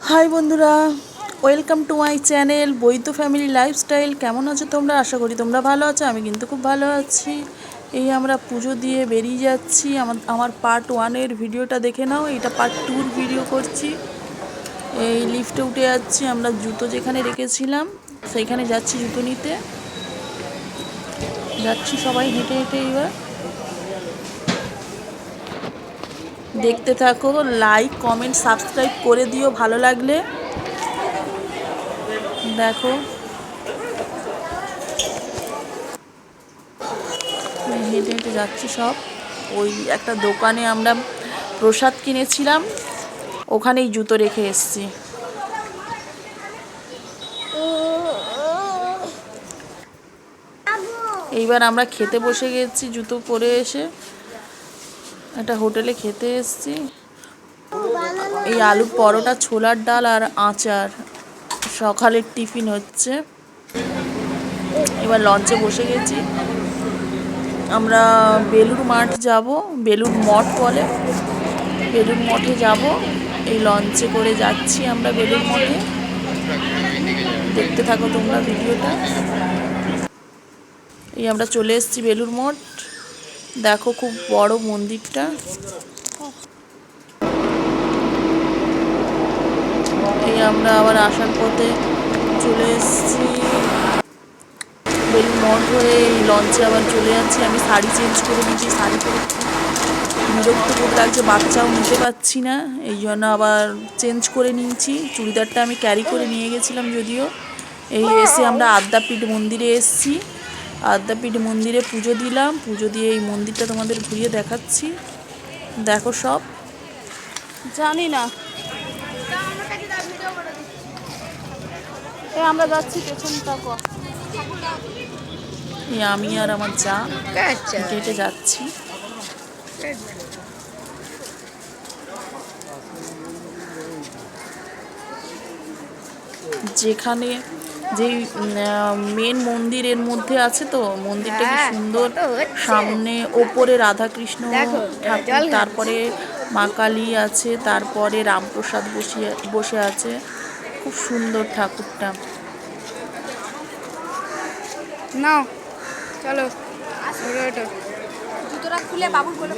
High বন্ধুরা, welcome to my channel Baidya family lifestyle. কেমন আছো তোমরা? আশা করি তোমরা ভালো আছো। আমি কিন্তু খুব ভালো আছি। এই আমরা পুজো দিয়ে বেরিয়ে যাচ্ছি। আমার পার্ট 1-এর ভিডিওটা দেখে নাও। এটা পার্ট 2-র ভিডিও করছি। এই লিফটে উঠে যাচ্ছি। আমরা জুতো যেখানে রেখেছিলাম সেইখানে যাচ্ছি জুতো নিতে। যাচ্ছি সবাই হেঁটে হেঁটে। এবার দেখতে থাকো, লাইক কমেন্ট সাবস্ক্রাইব করে দিও ভালো লাগলে। দেখো হেঁটে হেঁটে যাচ্ছি সব। ওই একটা দোকানে আমরা প্রসাদ কিনেছিলাম, ওখানেই জুতো রেখে এসেছি। এইবার আমরা খেতে বসে গেছি। জুতো পরে এসে একটা হোটেলে খেতে এসেছি। এই আলুর পরোটা, ছোলার ডাল আর আচার সকালের টিফিন হচ্ছে। এবার লঞ্চে বসে গেছি। আমরা বেলুড় মাঠ যাব, বেলুড় মঠ বলে, বেলুড় মঠে যাব। এই লঞ্চে করে যাচ্ছি আমরা বেলুড় মঠে। দেখতে থাকো তোমরা ভিডিওটা। এই আমরা চলে এসেছি বেলুড় মঠ। দেখো খুব বড় মন্দিরটা। এই আমরা আবার আসার পথে চলে এসেছি বেলুড় মঠ হয়ে। এই লঞ্চে আবার চলে যাচ্ছি। আমি শাড়ি চেঞ্জ করে নিয়েছি, শাড়ি পরেছি। বিরক্ত করে লাগছে, বাচ্চাও নিতে পারছি না, এই জন্য আবার চেঞ্জ করে নিয়েছি। চুড়িদারটা আমি ক্যারি করে নিয়ে গেছিলাম যদিও। এই এসে আমরা আদ্যাপীঠ মন্দিরে এসেছি। আদ্যাপীঠ মন্দিরে পুজো দিলাম। পুজো দিয়ে এই মন্দিরটা তোমাদের ঘুরিয়ে দেখাচ্ছি। দেখো সব। জানি না আমরা যাচ্ছি পেছনটা। আমি আর আমার যা হেঁটে হেঁটে যাচ্ছি। যেখানে যেই মেন মন্দিরের মধ্যে আছে, তো মন্দিরটা কি সুন্দর। সামনে ওপরে রাধাকৃষ্ণ ঠাকুর, তারপরে মা কালী আছে, তারপরে রামপ্রসাদ বসে আছে। খুব সুন্দর ঠাকুরটা। না চলো জুতোটা খুলে বাবু বলে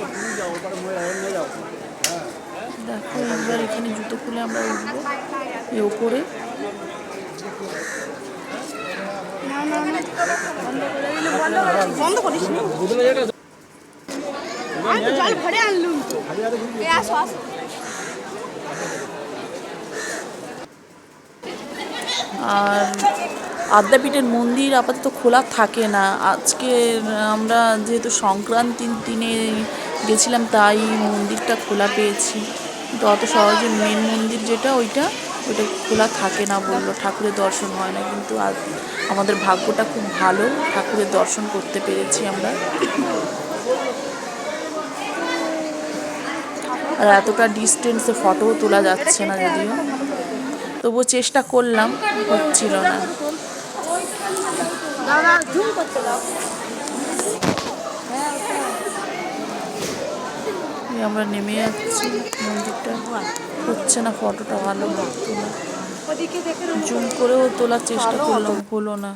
দেখো একবার এখানে জুতো খুলে আমরা উঠবো এই ওপরে। বন্ধ করিস জল ভরে আনলুম তো। আসো আসো। আর আদ্যাপীঠের মন্দির আপাতত খোলা থাকে না। আজকে আমরা যেহেতু সংক্রান্তির দিনে গেছিলাম, তাই মন্দিরটা খোলা পেয়েছি। কিন্তু অত সহজে মেন মন্দির যেটা ওইটা খোলা থাকে না বললো, ঠাকুরের দর্শন হয় না। কিন্তু আজ আমাদের ভাগ্যটা খুব ভালো, ঠাকুরের দর্শন করতে পেরেছি আমরা। আর এতটা ডিস্টেন্সে ফটোও তোলা যাচ্ছে না যদিও, তবুও চেষ্টা করলাম, হচ্ছিল না। আমরা নেমে যাচ্ছি। মন্দিরটা হচ্ছে না, ফটোটা ভালো তোলা। জুম করেও তোলার চেষ্টা করলাম, হলো না।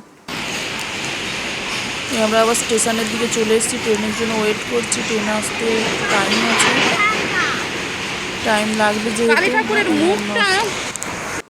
আমরা আবার স্টেশনের দিকে চলে এসেছি। ট্রেনের জন্য ওয়েট করছি। ট্রেন আসতে টাইম আছে, টাইম লাগবে যেহেতু।